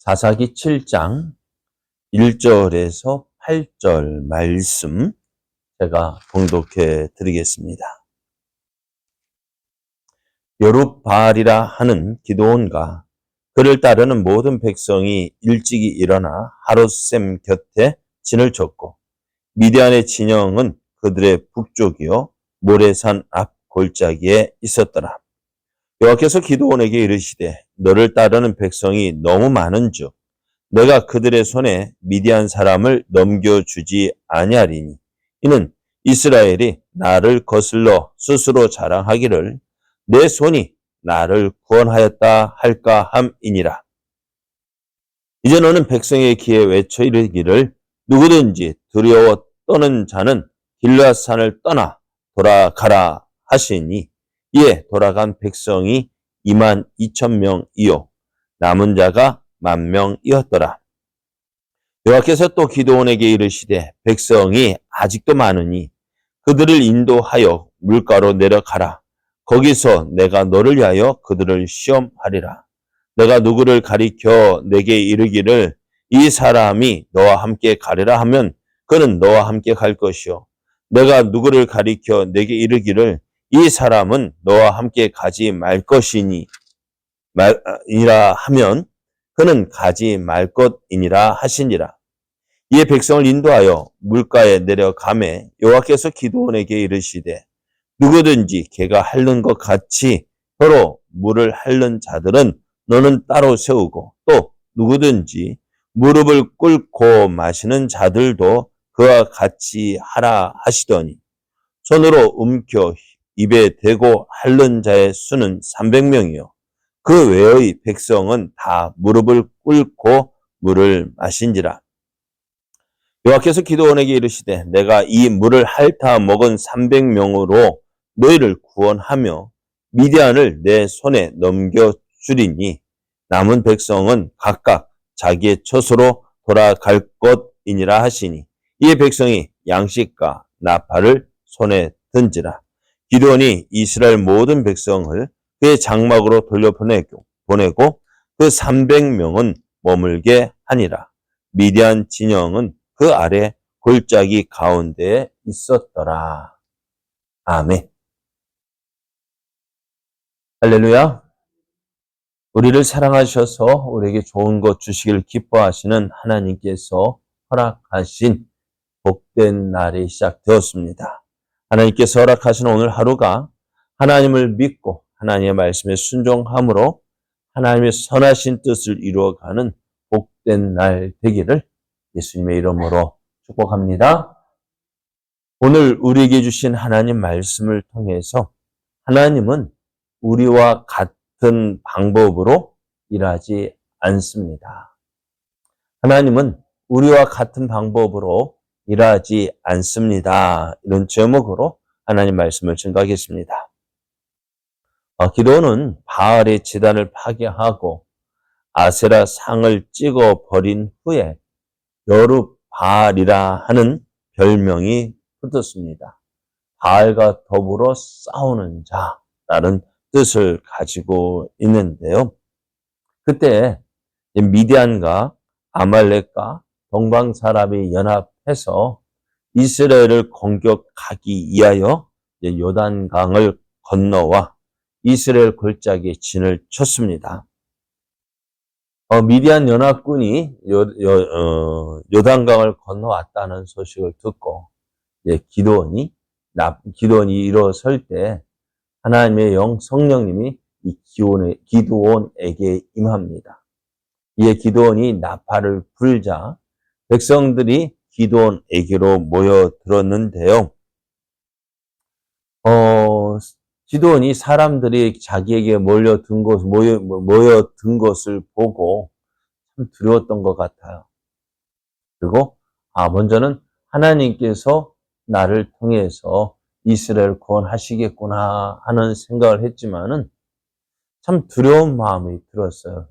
사사기 7장 1절에서 8절 말씀 제가 봉독해 드리겠습니다. 여룹바알이라 하는 기드온과 그를 따르는 모든 백성이 일찍이 일어나 하롯셈 곁에 진을 쳤고 미디안의 진영은 그들의 북쪽이요 모레산 앞 골짜기에 있었더라. 여호와께서 기드온에게 이르시되 너를 따르는 백성이 너무 많은즉 내가 그들의 손에 미디안 사람을 넘겨주지 아니하리니 이는 이스라엘이 나를 거슬러 스스로 자랑하기를 내 손이 나를 구원하였다 할까 함이니라. 이제 너는 백성의 귀에 외쳐 이르기를 누구든지 두려워 떠는 자는 길르앗산을 떠나 돌아가라 하시니 이에 돌아간 백성이 22,000명이요 남은 자가 10,000명이었더라. 여호와께서 또 기드온에게 이르시되 백성이 아직도 많으니 그들을 인도하여 물가로 내려가라. 거기서 내가 너를 위하여 그들을 시험하리라. 내가 누구를 가리켜 내게 이르기를 이 사람이 너와 함께 가리라 하면 그는 너와 함께 갈 것이요 내가 누구를 가리켜 내게 이르기를 이 사람은 너와 함께 가지 말 것이니라 하면 그는 가지 말 것이니라 하시니라. 이에 백성을 인도하여 물가에 내려가매 여호와께서 기드온에게 이르시되 누구든지 개가 핥는 것 같이 서로 물을 핥는 자들은 너는 따로 세우고 또 누구든지 무릎을 꿇고 마시는 자들도 그와 같이 하라 하시더니 손으로 움켜 입에 대고 핥는 자의 수는 300명이요 그 외의 백성은 다 무릎을 꿇고 물을 마신지라. 여호와께서 기드온에게 이르시되 내가 이 물을 핥아 먹은 300명으로 너희를 구원하며 미디안을 내 손에 넘겨주리니 남은 백성은 각각 자기의 처소로 돌아갈 것이니라 하시니 이에 백성이 양식과 나팔을 손에 든지라. 기드온이 이스라엘 모든 백성을 그의 장막으로 돌려보내고 그 300명은 머물게 하니라. 미디안 진영은 그 아래 골짜기 가운데에 있었더라. 아멘. 할렐루야. 우리를 사랑하셔서 우리에게 좋은 것 주시길 기뻐하시는 하나님께서 허락하신 복된 날이 시작되었습니다. 하나님께서 허락하신 오늘 하루가 하나님을 믿고 하나님의 말씀에 순종함으로 하나님의 선하신 뜻을 이루어가는 복된 날 되기를 예수님의 이름으로 축복합니다. 오늘 우리에게 주신 하나님 말씀을 통해서 하나님은 우리와 같은 방법으로 일하지 않습니다. 하나님은 우리와 같은 방법으로 일하지 않습니다. 이런 제목으로 하나님 말씀을 증거하겠습니다. 기드온은 바알의 제단을 파괴하고 아세라 상을 찍어 버린 후에 여룹바알이라 하는 별명이 붙었습니다. 바알과 더불어 싸우는 자라는 뜻을 가지고 있는데요. 그때 미디안과 아말렉과 동방 사람이 연합해서 이스라엘을 공격하기 위하여 요단강을 건너와 이스라엘 골짜기에 진을 쳤습니다. 미디안 연합군이 요단강을 건너왔다는 소식을 듣고 기드온이 일어설 때 하나님의 성령님이 이 기드온에게 임합니다. 이에 기드온이 나팔을 불자 백성들이 기드온에게로 모여들었는데요. 기드온이 사람들이 자기에게 모여든 것을 보고 참 두려웠던 것 같아요. 그리고 먼저는 하나님께서 나를 통해서 이스라엘 구원하시겠구나 하는 생각을 했지만은 참 두려운 마음이 들었어요.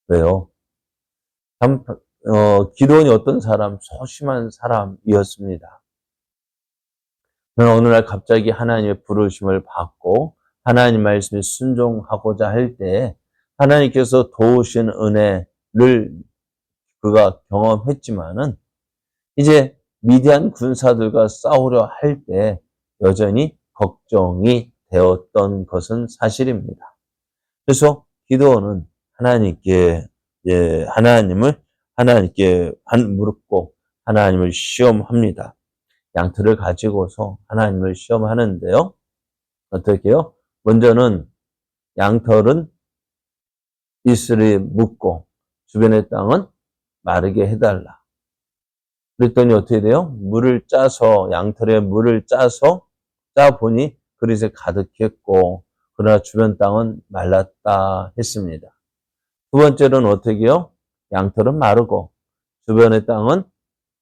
왜요? 참 기드온이 어떤 사람, 소심한 사람이었습니다. 어느 날 갑자기 하나님의 부르심을 받고 하나님 말씀에 순종하고자 할 때 하나님께서 도우신 은혜, 그가 경험했지만은 이제 미디안 군사들과 싸우려 할 때 여전히 걱정이 되었던 것은 사실입니다. 그래서 기드온은 하나님께 묻고 하나님을 시험합니다. 양털을 가지고서 하나님을 시험하는데요. 어떻게요? 먼저는 양털은 이슬에 묻고 주변의 땅은 마르게 해달라. 그랬더니 어떻게 돼요? 양털에 물을 짜서 짜보니 그릇에 가득했고 그러나 주변 땅은 말랐다 했습니다. 두 번째로는 어떻게 해요? 양털은 마르고 주변의 땅은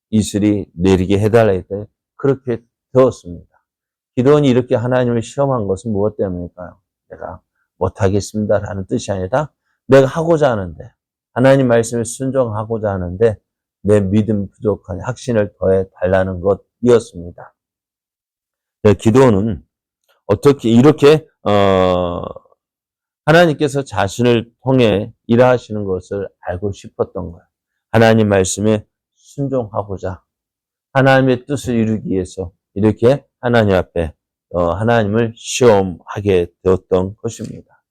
이슬이 내리게 해달라 했더니 그렇게 되었습니다. 기도원이 이렇게 하나님을 시험한 것은 무엇 때문일까요? 내가 못하겠습니다라는 뜻이 아니라 내가 하고자 하는데 하나님 말씀에 순종하고자 하는데 내 믿음 부족한 확신을 더해 달라는 것이었습니다. 기도원은 어떻게 이렇게 하나님께서 자신을 통해 일하시는 것을 알고 싶었던 거예요. 하나님 말씀에 순종하고자 하나님의 뜻을 이루기 위해서 이렇게 하나님 앞에 하나님을 시험하게 되었던 것입니다.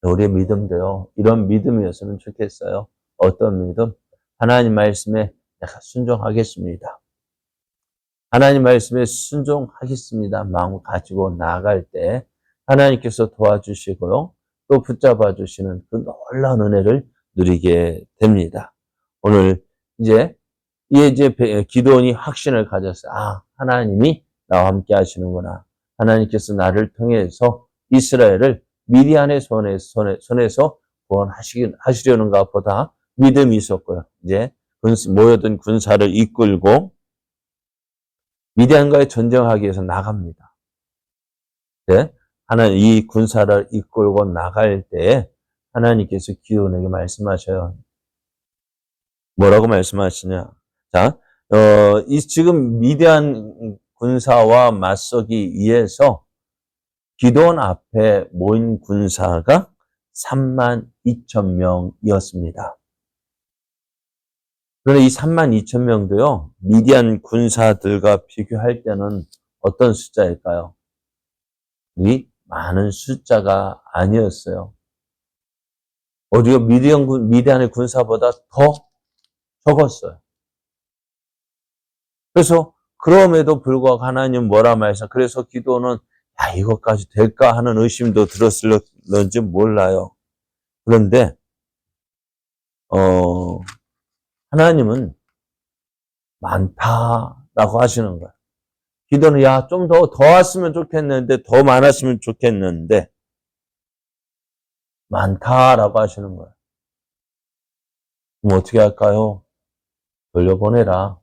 우리의 믿음도요. 이런 믿음이었으면 좋겠어요. 어떤 믿음? 하나님 말씀에 내가 순종하겠습니다. 하나님 말씀에 순종하겠습니다. 마음 가지고 나아갈 때 하나님께서 도와주시고요. 또 붙잡아 주시는 그 놀라운 은혜를 누리게 됩니다. 오늘 이제 기도원이 확신을 가졌어요. 하나님이 나와 함께 하시는구나. 하나님께서 나를 통해서 이스라엘을 미디안의 손에서 구원하시려는가 보다 믿음이 있었고요. 이제 모여든 군사를 이끌고 미디안과의 전쟁하기 위해서 나갑니다. 네? 이 군사를 이끌고 나갈 때 하나님께서 기도원에게 말씀하셔요. 뭐라고 말씀하시냐? 자, 지금 미디안 군사와 맞서기 위해서 기도원 앞에 모인 군사가 32,000명이었습니다. 그런데 이 32,000명도요, 미디안 군사들과 비교할 때는 어떤 숫자일까요? 이 많은 숫자가 아니었어요. 오히려 미디안의 군사보다 더 적었어요. 그래서 그럼에도 불구하고 하나님 뭐라 말씀. 그래서 기도는 이것까지 될까 하는 의심도 들었을런지 몰라요. 그런데 하나님은 많다라고 하시는 거예요. 기도는 좀 더 왔으면 좋겠는데 더 많았으면 좋겠는데 많다라고 하시는 거예요. 그럼 어떻게 할까요? 돌려보내라.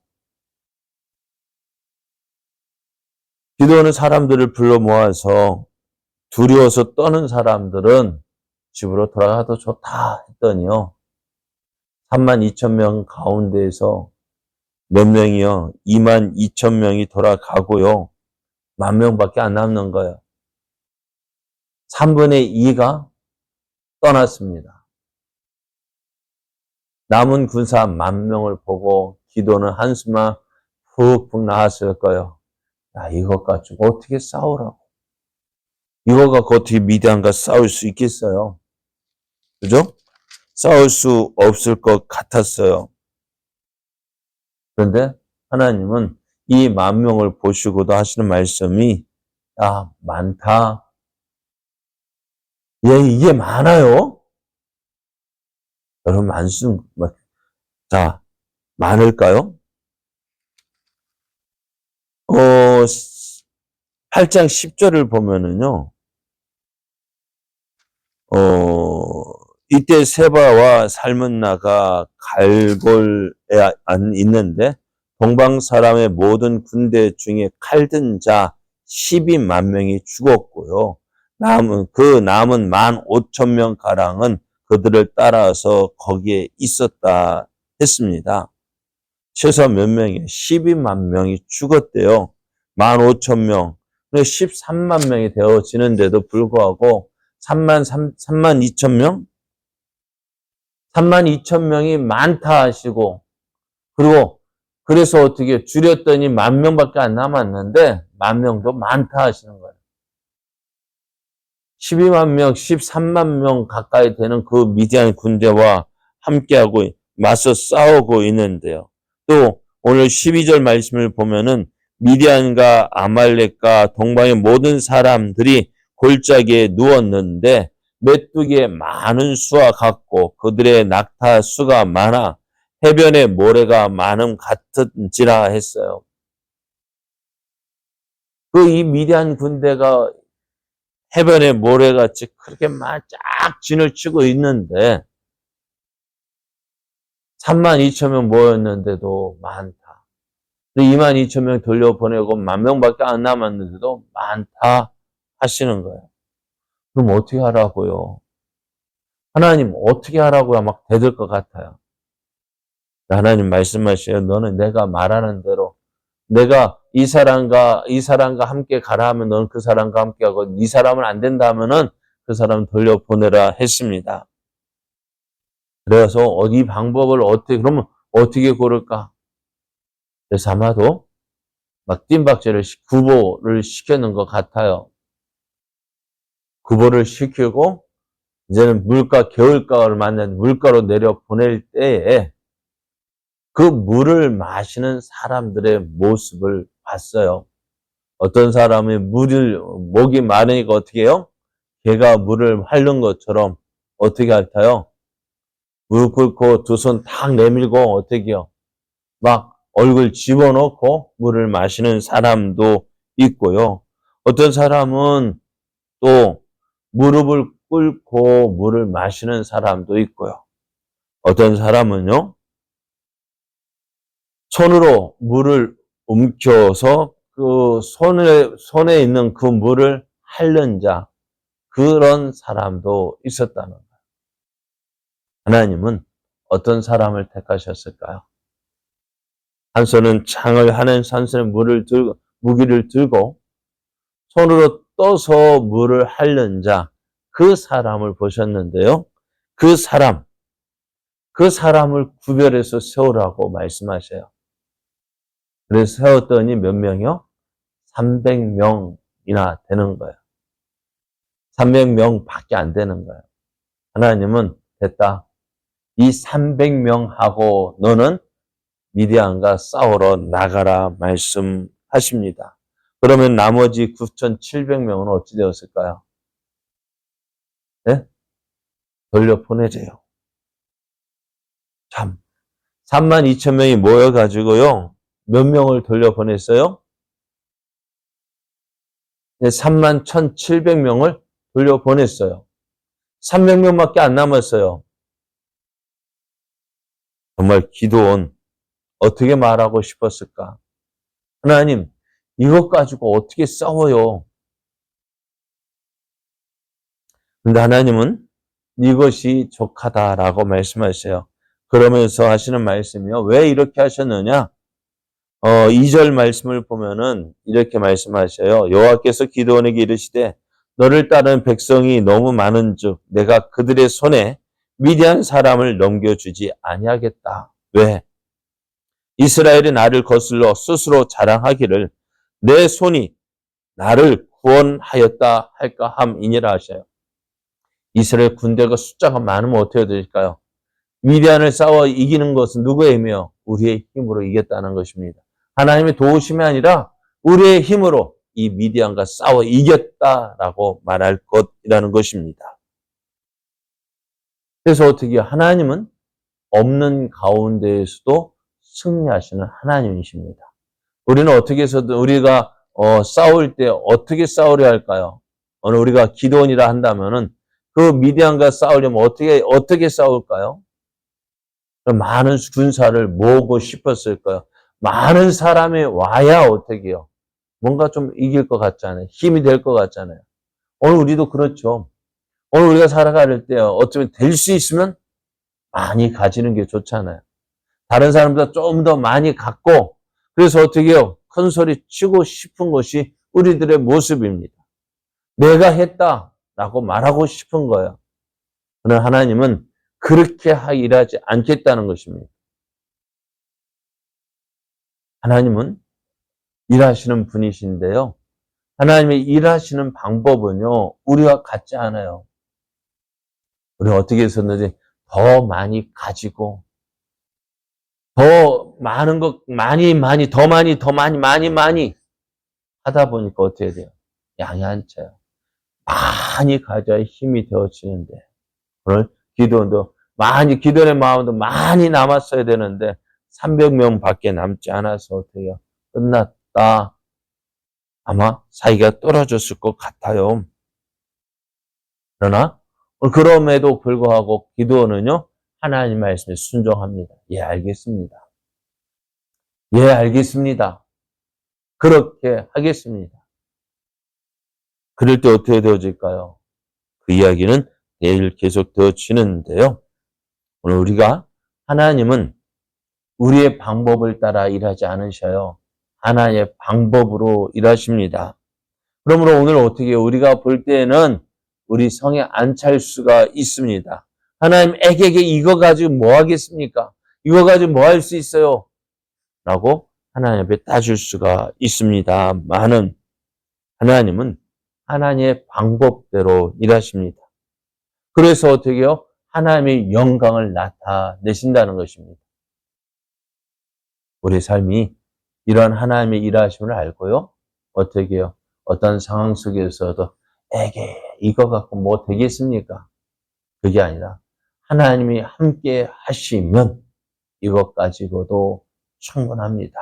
기도하는 사람들을 불러 모아서 두려워서 떠는 사람들은 집으로 돌아가도 좋다 했더니요. 32,000명 가운데에서 몇 명이요? 22,000명이 돌아가고요. 10,000명밖에 안 남는 거예요. 3분의 2가 떠났습니다. 남은 군사 10,000명을 보고 기도는 한숨만 푹푹 나왔을 거예요. 이것 가지고 어떻게 싸우라고. 이거 갖고 어떻게 미디안과 싸울 수 있겠어요? 그죠? 싸울 수 없을 것 같았어요. 그런데 하나님은 이 10,000명을 보시고도 하시는 말씀이 많다. 이게 많아요? 여러분 자, 많을까요? 8장 10절을 보면은요. 이때 세바와 살문나가 갈골에 있는데 동방 사람의 모든 군대 중에 칼든 자 12만 명이 죽었고요. 남은 15,000명 가량은 그들을 따라서 거기에 있었다 했습니다. 최소 몇 명이 12만 명이 죽었대요. 15,000명. 13만 명이 되어지는데도 불구하고 32,000명? 32,000명이 많다 하시고, 그리고 그래서 어떻게 줄였더니 10,000명밖에 안 남았는데 10,000명도 많다 하시는 거예요. 12만 명, 13만 명 가까이 되는 그 미디안 군대와 함께하고 맞서 싸우고 있는데요. 또 오늘 12절 말씀을 보면은 미디안과 아말렉과 동방의 모든 사람들이 골짜기에 누웠는데 메뚜기의 많은 수와 같고 그들의 낙타 수가 많아 해변의 모래가 많음 같은지라 했어요. 그 이 미디안 군대가 해변의 모래같이 그렇게 막 쫙 진을 치고 있는데 32,000명 모였는데도 많다. 22,000명 돌려보내고 10,000명밖에 안 남았는데도 많다 하시는 거예요. 그럼 어떻게 하라고요? 하나님 어떻게 하라고야 막 대들 것 같아요. 하나님 말씀하셔요. 너는 내가 말하는 대로 내가 이 사람과 함께 가라 하면 너는 그 사람과 함께 하고 이 사람은 안 된다 하면은 그 사람 돌려보내라 했습니다. 그래서 이 방법을 그러면 어떻게 고를까? 그래서 아마도 막 뜀박질을 구보를 시키는 것 같아요. 구보를 시키고 이제는 겨울가을 맞는 물가로 내려 보낼 때에 그 물을 마시는 사람들의 모습을 봤어요. 어떤 사람이 목이 마르니까 어떻게 해요? 개가 물을 핥는 것처럼 어떻게 핥아요? 무릎 꿇고 두 손 탁 내밀고 어떻게 해요? 막 얼굴 집어넣고 물을 마시는 사람도 있고요. 어떤 사람은 또 무릎을 꿇고 물을 마시는 사람도 있고요. 어떤 사람은요, 손으로 물을 움켜서 그 손에 있는 그 물을 핥는 자, 그런 사람도 있었다는 거예요. 하나님은 어떤 사람을 택하셨을까요? 한 손은 창을 하는 한 손에 무기를 들고 손으로 떠서 물을 핥는 자, 그 사람을 보셨는데요. 그 사람을 구별해서 세우라고 말씀하셔요. 그래서 세웠더니 몇 명이요? 300명이나 되는 거예요. 300명밖에 안 되는 거예요. 하나님은 됐다. 이 300명하고 너는 미디안과 싸우러 나가라 말씀하십니다. 그러면 나머지 9,700명은 어찌 되었을까요? 네? 돌려보내져요. 참, 32,000명이 모여가지고요. 몇 명을 돌려보냈어요? 네, 31,700명을 돌려보냈어요. 300명밖에 안 남았어요. 정말 기도원 어떻게 말하고 싶었을까? 하나님, 이것 가지고 어떻게 싸워요? 근데 하나님은 이것이 족하다라고 말씀하셔요. 그러면서 하시는 말씀이요. 왜 이렇게 하셨느냐? 2절 말씀을 보면은 이렇게 말씀하셔요. 여호와께서 기드온에게 이르시되 너를 따르는 백성이 너무 많은즉 내가 그들의 손에 미디안 사람을 넘겨주지 아니하겠다. 왜? 이스라엘이 나를 거슬러 스스로 자랑하기를 내 손이 나를 구원하였다 할까 함이니라 하셔요. 이스라엘 군대가 숫자가 많으면 어떻게 될까요? 미디안을 싸워 이기는 것은 누구의 힘이요? 우리의 힘으로 이겼다는 것입니다. 하나님의 도우심이 아니라 우리의 힘으로 이 미디안과 싸워 이겼다라고 말할 것이라는 것입니다. 그래서 어떻게 하나님은 없는 가운데에서도 승리하시는 하나님이십니다. 우리는 어떻게 해서든 우리가 싸울 때 어떻게 싸우려 할까요? 오늘 우리가 기도원이라 한다면은 그 미디안과 싸우려면 어떻게 싸울까요? 많은 군사를 모으고 싶었을까요? 많은 사람이 와야 어떻게 해요? 뭔가 좀 이길 것 같잖아요. 힘이 될 것 같잖아요. 오늘 우리도 그렇죠. 오늘 우리가 살아갈 때 어쩌면 될 수 있으면 많이 가지는 게 좋잖아요. 다른 사람보다 좀 더 많이 갖고 그래서 어떻게 해요? 큰 소리 치고 싶은 것이 우리들의 모습입니다. 내가 했다라고 말하고 싶은 거예요. 그러나 하나님은 그렇게 일하지 않겠다는 것입니다. 하나님은 일하시는 분이신데요. 하나님의 일하시는 방법은요, 우리와 같지 않아요. 우리는 어떻게 해서든지 더 많이 가지고, 더 많은 것, 더 많이 하다 보니까 어떻게 돼요? 양이 안 차요. 많이 가져야 힘이 되어지는데, 오늘 기도원의 마음도 많이 남았어야 되는데, 300명 밖에 남지 않아서 어떻게 해요? 끝났다. 아마 사이가 떨어졌을 것 같아요. 그러나 그럼에도 불구하고 기도원은요, 하나님 말씀에 순종합니다. 예, 알겠습니다. 예, 알겠습니다. 그렇게 하겠습니다. 그럴 때 어떻게 되어질까요? 그 이야기는 내일 계속 되어지는데요. 오늘 하나님은 우리의 방법을 따라 일하지 않으셔요. 하나님의 방법으로 일하십니다. 그러므로 오늘 어떻게 우리가 볼 때는 우리 성에 안 찰 수가 있습니다. 하나님 애게게 이거 가지고 뭐 하겠습니까? 이거 가지고 뭐 할 수 있어요? 라고 하나님 앞에 따질 수가 있습니다만은 하나님은 하나님의 방법대로 일하십니다. 그래서 어떻게 해요? 하나님의 영광을 나타내신다는 것입니다. 우리 삶이 이런 하나님의 일하심을 알고요. 어떻게 해요? 어떤 상황 속에서도 에게 이거 갖고 뭐 되겠습니까? 그게 아니라 하나님이 함께 하시면 이것 가지고도 충분합니다.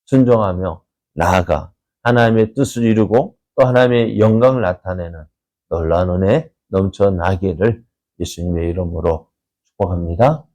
순종하며 나아가 하나님의 뜻을 이루고 또 하나님의 영광을 나타내는 놀라운 은혜 넘쳐나기를 예수님의 이름으로 축복합니다.